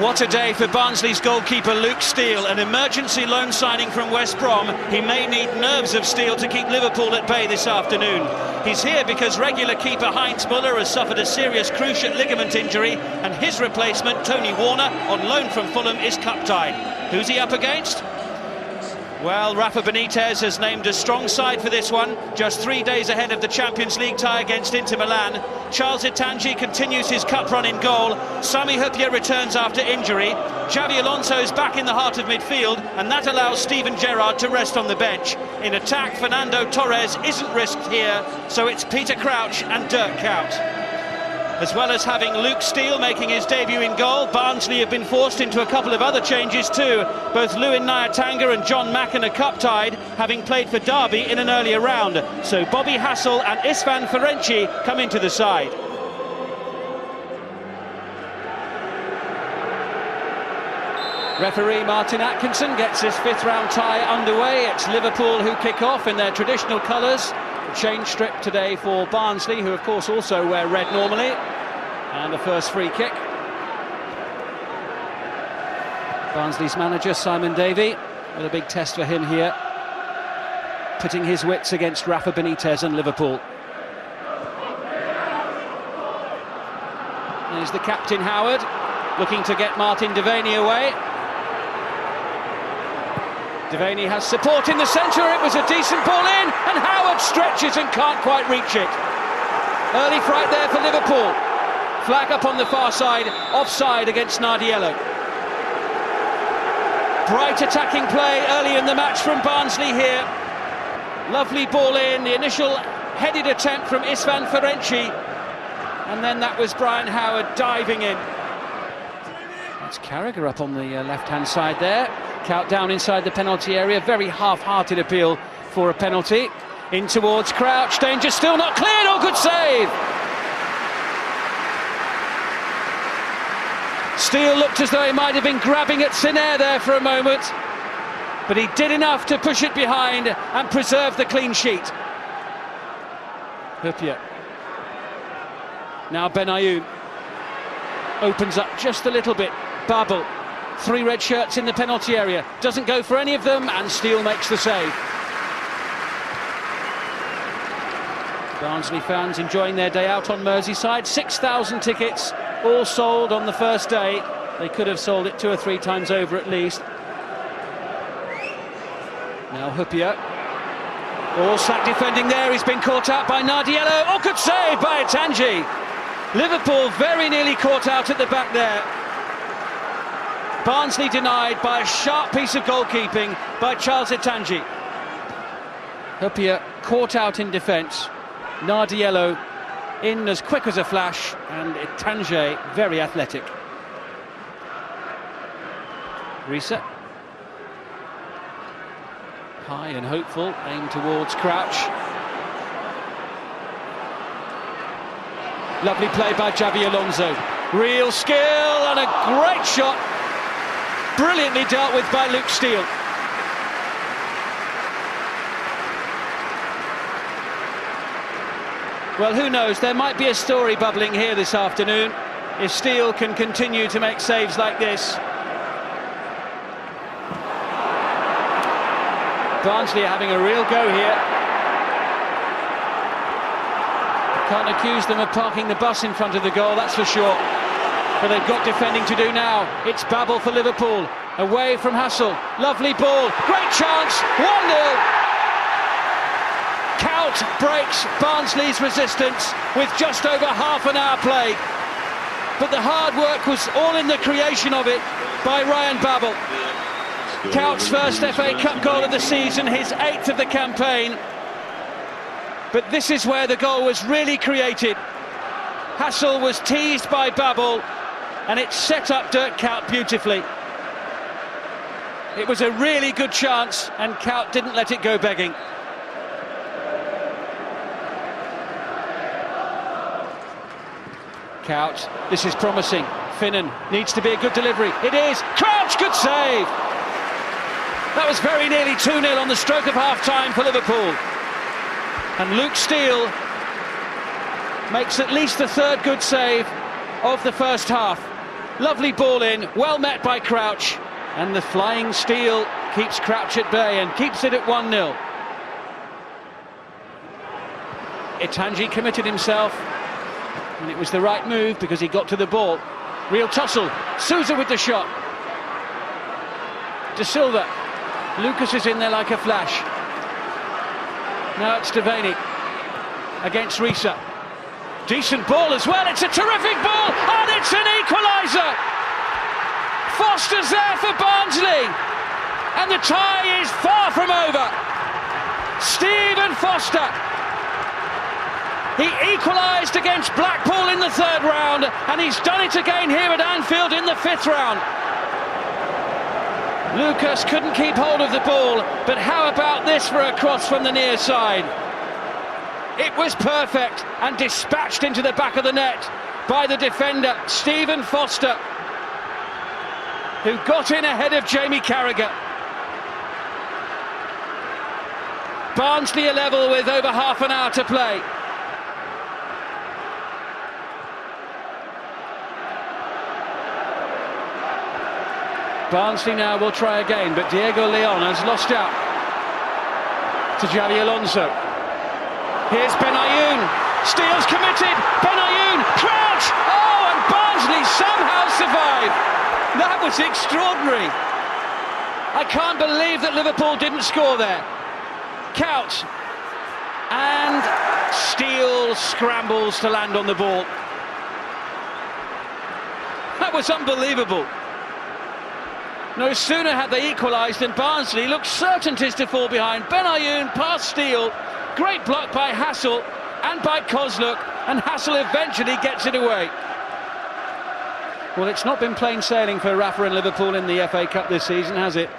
What a day for Barnsley's goalkeeper Luke Steele, an emergency loan signing from West Brom. He may need nerves of steel to keep Liverpool at bay this afternoon. He's here because regular keeper Heinz Müller has suffered a serious cruciate ligament injury, and his replacement, Tony Warner, on loan from Fulham, is cup-tied. Who's he up against? Well, Rafa Benitez has named a strong side for this one, just 3 days ahead of the Champions League tie against Inter Milan. Charles Akanji continues his cup run in goal. Sami Hyypiä returns after injury. Xabi Alonso's back in the heart of midfield, and that allows Steven Gerrard to rest on the bench. In attack, Fernando Torres isn't risked here, so it's Peter Crouch and Dirk Kuyt. As well as having Luke Steele making his debut in goal, Barnsley have been forced into a couple of other changes too. Both Lewin Nyatanga and John Macken are cup-tied, having played for Derby in an earlier round. So Bobby Hassel and Istvan Ferenci come into the side. Referee Martin Atkinson gets his fifth-round tie underway. It's Liverpool who kick off in their traditional colours. Change strip today for Barnsley, who of course also wear red normally. And the first free kick. Barnsley's manager Simon Davey with a big test for him here, pitting his wits against Rafa Benitez and Liverpool. There's the captain Howard, looking to get Martin Devaney away. Devaney has support in the centre, it was a decent ball in, and Howard stretches and can't quite reach it. Early fright there for Liverpool. Flag up on the far side, offside against Nardiello. Bright attacking play early in the match from Barnsley here. Lovely ball in, the initial headed attempt from Istvan Ferenci, and then that was Brian Howard diving in. That's Carragher up on the left-hand side there. Kuyt down inside the penalty area, very half-hearted appeal for a penalty. In towards Crouch, danger still not cleared, oh good save! Steele looked as though he might have been grabbing at thin air there for a moment, but he did enough to push it behind and preserve the clean sheet. Hyypiä. Now Benayoun opens up just a little bit. Babel, 3 red shirts in the penalty area, doesn't go for any of them, and Steele makes the save. Barnsley fans enjoying their day out on Merseyside. 6,000 tickets, all sold on the first day. They could have sold it 2 or 3 times over at least. Now Hyypiä. All slack defending there, he's been caught out by Nardiello. Oh, good save by Akanji. Liverpool very nearly caught out at the back there. Barnsley denied by a sharp piece of goalkeeping by Charles Akanji. Hyypiä caught out in defence. Nardiello in as quick as a flash, and Akanji very athletic. Reset. High and hopeful, aimed towards Crouch. Lovely play by Xabi Alonso. Real skill and a great shot. Brilliantly dealt with by Luke Steele. Well, who knows, there might be a story bubbling here this afternoon if Steele can continue to make saves like this. Barnsley are having a real go here. Can't accuse them of parking the bus in front of the goal, that's for sure. But they've got defending to do now. It's Babel for Liverpool, away from Hassel. Lovely ball, great chance, 1-0. Kuyt breaks Barnsley's resistance with just over half an hour played. But the hard work was all in the creation of it by Ryan Babel. Kuyt's first FA Cup goal of the season, his 8th of the campaign. But this is where the goal was really created. Hassel was teased by Babel, and it set up Dirk Kuyt beautifully. It was a really good chance, and Kuyt didn't let it go begging. Kuyt, this is promising. Finnan needs to be a good delivery. It is. Crouch, good save. That was very nearly 2-0 on the stroke of half-time for Liverpool. And Luke Steele makes at least the 3rd good save of the first half. Lovely ball in, well met by Crouch, and the flying steel keeps Crouch at bay and keeps it at 1-0. Itangi committed himself, and it was the right move because he got to the ball. Real tussle, Sousa with the shot. De Silva, Lucas is in there like a flash. Now it's Devaney against Risa. Decent ball as well, it's a terrific ball, and it's an equaliser! Foster's there for Barnsley, and the tie is far from over. Stephen Foster, he equalised against Blackpool in the 3rd round, and he's done it again here at Anfield in the 5th round. Lucas couldn't keep hold of the ball, but how about this for a cross from the near side? It was perfect and dispatched into the back of the net by the defender, Stephen Foster, who got in ahead of Jamie Carragher. Barnsley are level with over half an hour to play. Barnsley now will try again, but Diego Leon has lost out to Javi Alonso. Here's Benayoun, Steele's committed, Benayoun, Crouch! Oh, and Barnsley somehow survived! That was extraordinary. I can't believe that Liverpool didn't score there. Couch, and Steele scrambles to land on the ball. That was unbelievable. No sooner had they equalised than Barnsley looked certain to fall behind. Benayoun past Steele, great block by Hassel and by Kozluk, and Hassel eventually gets it away. Well, it's not been plain sailing for Rafa and Liverpool in the FA Cup this season, has it?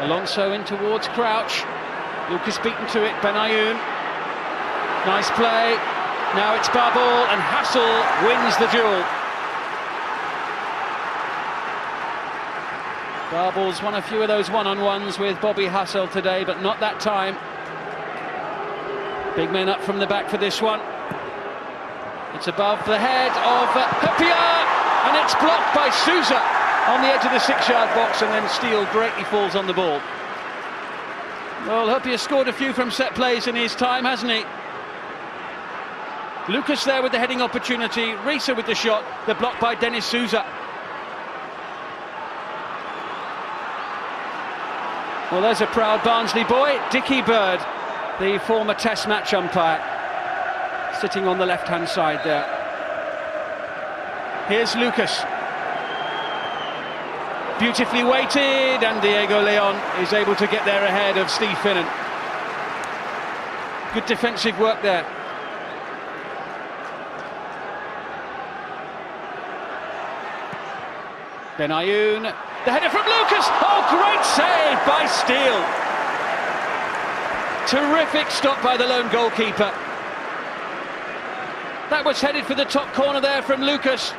Alonso in towards Crouch. Lucas beaten to it, Benayoun. Nice play. Now it's Barball, and Hassel wins the duel. Barball's won a few of those one-on-ones with Bobby Hassel today, but not that time. Big men up from the back for this one. It's above the head of Huppier, and it's blocked by Sousa on the edge of the 6-yard box, and then Steele greatly falls on the ball. Well, Huppier scored a few from set plays in his time, hasn't he? Lucas there with the heading opportunity, Risa with the shot, the block by Dennis Sousa. Well, there's a proud Barnsley boy, Dickie Bird, the former Test match umpire, sitting on the left-hand side there. Here's Lucas. Beautifully weighted, and Diego Leon is able to get there ahead of Steve Finnan. Good defensive work there. Benayoun, the header from Lucas. Oh, great save by Steele. Terrific stop by the lone goalkeeper. That was headed for the top corner there from Lucas.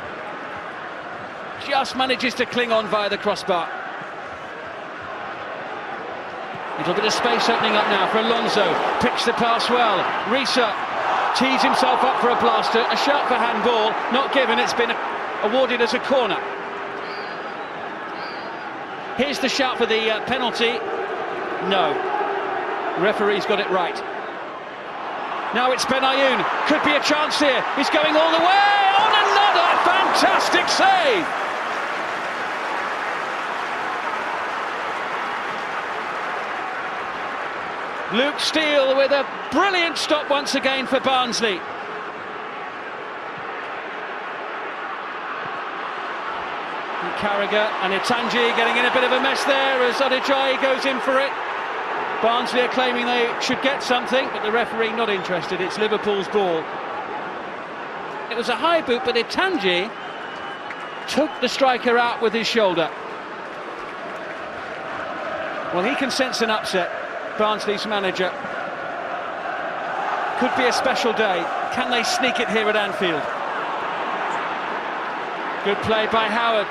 Just manages to cling on via the crossbar. Little bit of space opening up now for Alonso. Picks the pass well. Risa tees himself up for a blaster. A shout for handball, not given. It's been awarded as a corner. Here's the shout for the penalty. No. Referee's got it right. Now it's Benayoun. Could be a chance here. He's going all the way on another fantastic save. Luke Steele with a brilliant stop once again for Barnsley. And Carragher and Itangi getting in a bit of a mess there as Adejayi goes in for it. Barnsley are claiming they should get something, but the referee not interested. It's Liverpool's ball. It was a high boot, but Itangi took the striker out with his shoulder. Well, he can sense an upset. Barnsley's manager. Could be a special day. Can they sneak it here at Anfield? Good play by Howard.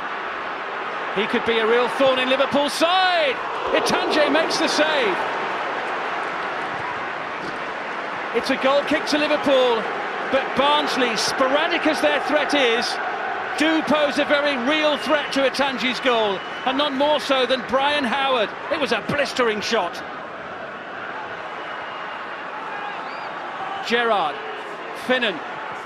He could be a real thorn in Liverpool's side. Itangi makes the save. It's a goal kick to Liverpool, but Barnsley, sporadic as their threat is, do pose a very real threat to Atanji's goal, and none more so than Brian Howard. It was a blistering shot. Gerrard, Finnan,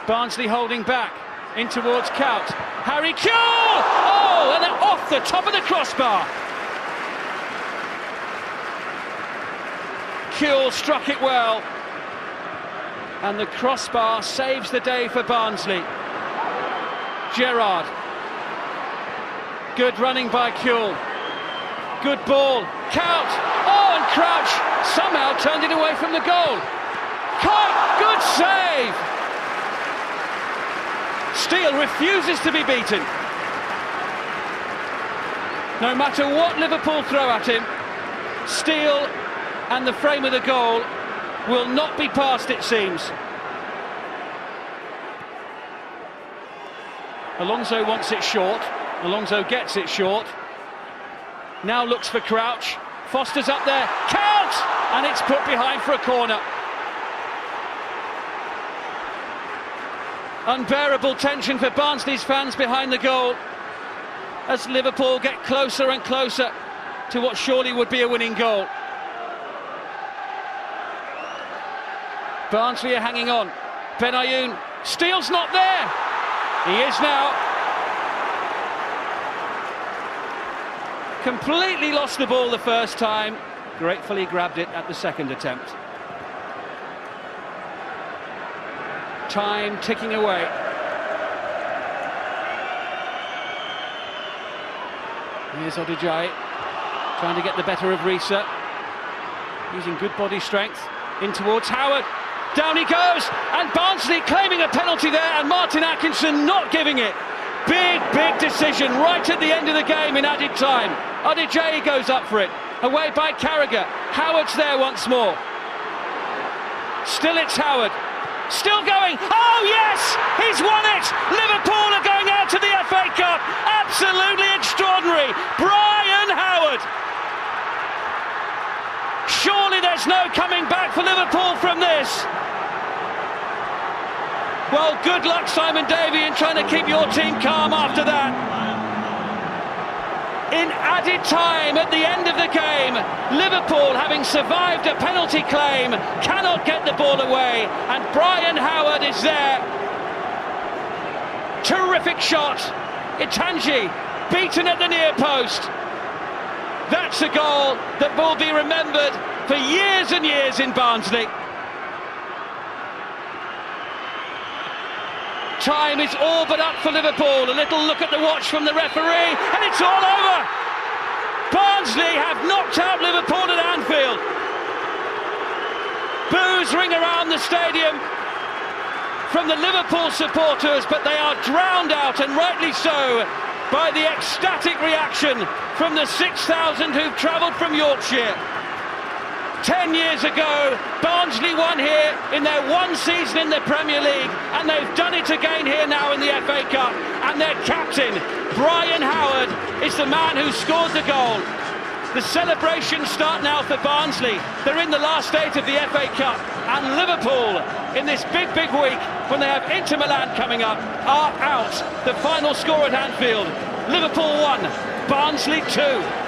Barnsley holding back, in towards Kaut, Harry Kewell! Oh, and off the top of the crossbar. Kewell struck it well, and the crossbar saves the day for Barnsley. Gerrard, good running by Kewell, good ball, Kaut, oh, and Crouch somehow turned it away from the goal. Kite, good save! Steele refuses to be beaten. No matter what Liverpool throw at him, Steele and the frame of the goal will not be passed, it seems. Alonso wants it short. Alonso gets it short. Now looks for Crouch. Foster's up there. Count! And it's put behind for a corner. Unbearable tension for Barnsley's fans behind the goal as Liverpool get closer and closer to what surely would be a winning goal. Barnsley are hanging on. Benayoun, Steele's not there. He is now. Completely lost the ball the first time. Gratefully grabbed it at the second attempt. Time ticking away. Here's Odijai trying to get the better of Risa, using good body strength. In towards Howard. Down he goes, and Barnsley claiming a penalty there, and Martin Atkinson not giving it. Big decision right at the end of the game in added time. Odijai goes up for it. Away by Carragher. Howard's there once more. Still it's Howard. Still going. Oh yes! He's won it! Liverpool are going out to the FA Cup. Absolutely extraordinary. Brian Howard. Surely there's no coming back for Liverpool from this. Well, good luck, Simon Davey, in trying to keep your team calm after that. In added time at the end of the game, Liverpool, having survived a penalty claim, cannot get the ball away, and Brian Howard is there. Terrific shot. Atanji beaten at the near post. That's a goal that will be remembered for years and years in Barnsley. Time is all but up for Liverpool. A little look at the watch from the referee, and it's all over. Barnsley have knocked out Liverpool at Anfield. Boos ring around the stadium from the Liverpool supporters, but they are drowned out, and rightly so, by the ecstatic reaction from the 6,000 who've travelled from Yorkshire. 10 years ago, Barnsley won here in their one season in the Premier League, and they've done it again here now in the FA Cup, and their captain, Brian Howard, is the man who scored the goal. The celebrations start now for Barnsley. They're in the last 8 of the FA Cup, and Liverpool, in this big week, when they have Inter Milan coming up, are out. The final score at Anfield, Liverpool 1, Barnsley 2.